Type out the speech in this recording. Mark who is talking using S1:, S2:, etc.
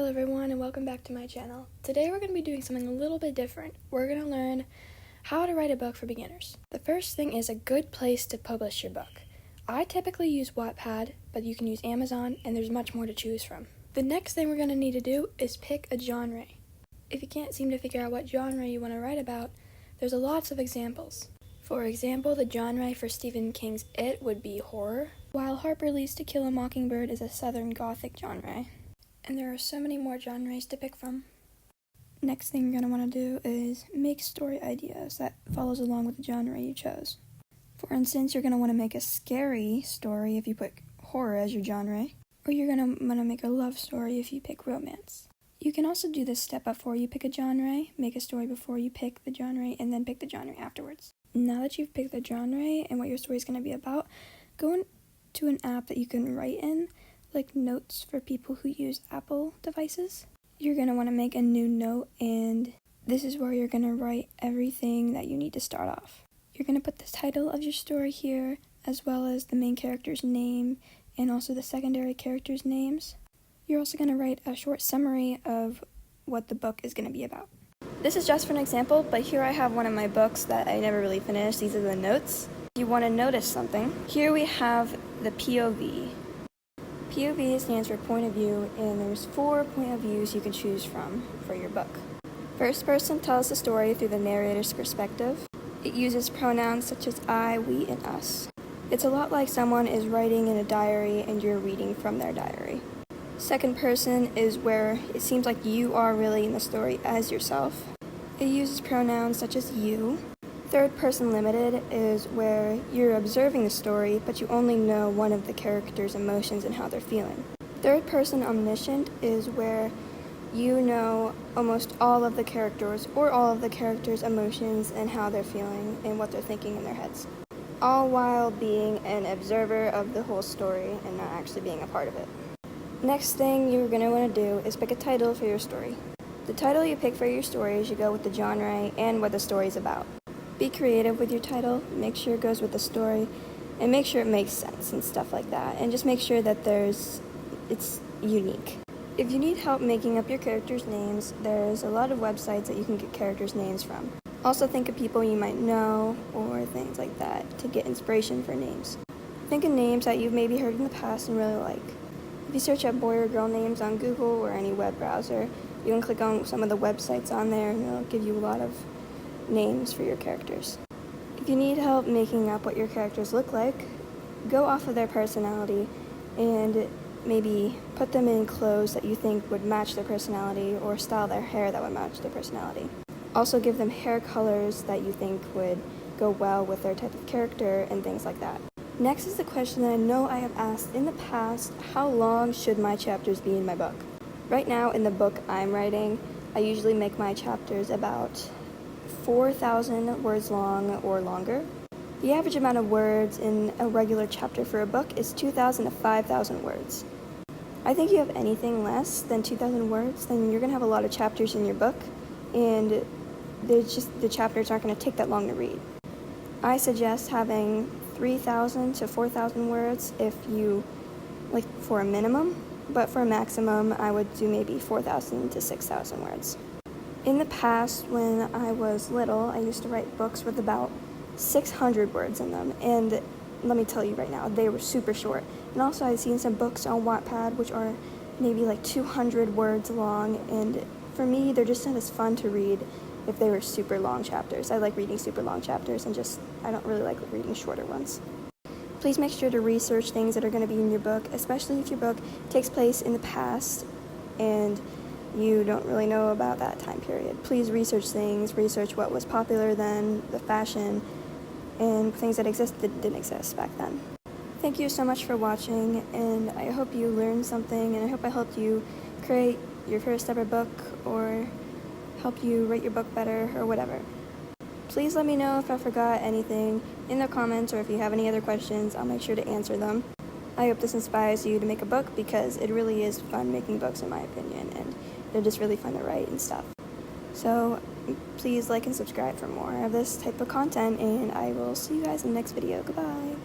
S1: everyone, and welcome back to my channel. Today we're going to be doing something a little bit different. We're going to learn how to write a book for beginners. The first thing is a good place to publish your book. I typically use Wattpad, but you can use Amazon, and there's much more to choose from. The next thing we're going to need to do is pick a genre. If you can't seem to figure out what genre you want to write about, there's lots of examples. For example, the genre for Stephen King's It would be horror, while Harper Lee's To Kill a Mockingbird is a Southern Gothic genre. And there are so many more genres to pick from. Next thing you're going to want to do is make story ideas that follows along with the genre you chose. For instance, you're going to want to make a scary story if you pick horror as your genre, or you're going to want to make a love story if you pick romance. You can also do this step before you pick a genre, make a story before you pick the genre, and then pick the genre afterwards. Now that you've picked the genre and what your story is going to be about, go into an app that you can write in, like notes for people who use Apple devices. You're going to want to make a new note, and this is where you're going to write everything that you need to start off. You're going to put the title of your story here, as well as the main character's name, and also the secondary characters' names. You're also going to write a short summary of what the book is going to be about. This is just for an example, but here I have one of my books that I never really finished. These are the notes. If you want to notice something, here we have the POV. POV stands for point of view, and there's 4 point of views you can choose from for your book. First person tells the story through the narrator's perspective. It uses pronouns such as I, we, and us. It's a lot like someone is writing in a diary and you're reading from their diary. Second person is where it seems like you are really in the story as yourself. It uses pronouns such as you. Third person limited is where you're observing the story, but you only know one of the characters' emotions and how they're feeling. Third person omniscient is where you know almost all of the characters or all of the characters' emotions and how they're feeling and what they're thinking in their heads, all while being an observer of the whole story and not actually being a part of it. Next thing you're going to want to do is pick a title for your story. The title you pick for your story should go with the genre and what the story is about. Be creative with your title, make sure it goes with the story, and make sure it makes sense and stuff like that, and just make sure that it's unique. If you need help making up your characters' names, there's a lot of websites that you can get characters' names from. Also think of people you might know or things like that to get inspiration for names. Think of names that you've maybe heard in the past and really like. If you search up boy or girl names on Google or any web browser, you can click on some of the websites on there and it'll give you a lot of names for your characters. If you need help making up what your characters look like, go off of their personality and maybe put them in clothes that you think would match their personality or style their hair that would match their personality. Also give them hair colors that you think would go well with their type of character and things like that. Next is the question that I know I have asked in the past: how long should my chapters be in my book? Right now in the book I'm writing, I usually make my chapters about 4,000 words long or longer. The average amount of words in a regular chapter for a book is 2,000 to 5,000 words. I think if you have anything less than 2,000 words, then you're going to have a lot of chapters in your book, and the chapters aren't going to take that long to read. I suggest having 3,000 to 4,000 words if you like for a minimum, but for a maximum I would do maybe 4,000 to 6,000 words. In the past, when I was little, I used to write books with about 600 words in them, and let me tell you right now, they were super short. And also I've seen some books on Wattpad which are maybe like 200 words long, and for me they're just not as fun to read if they were super long chapters. I like reading super long chapters and I don't really like reading shorter ones. Please make sure to research things that are going to be in your book, especially if your book takes place in the past and you don't really know about that time period. Please research things, research what was popular then, the fashion, and things that didn't exist back then. Thank you so much for watching, and I hope you learned something, and I hope I helped you create your first ever book or help you write your book better or whatever. Please let me know if I forgot anything in the comments, or if you have any other questions, I'll make sure to answer them. I hope this inspires you to make a book, because it really is fun making books in my opinion, and they're just really fun to write and stuff. So please like and subscribe for more of this type of content, and I will see you guys in the next video. Goodbye.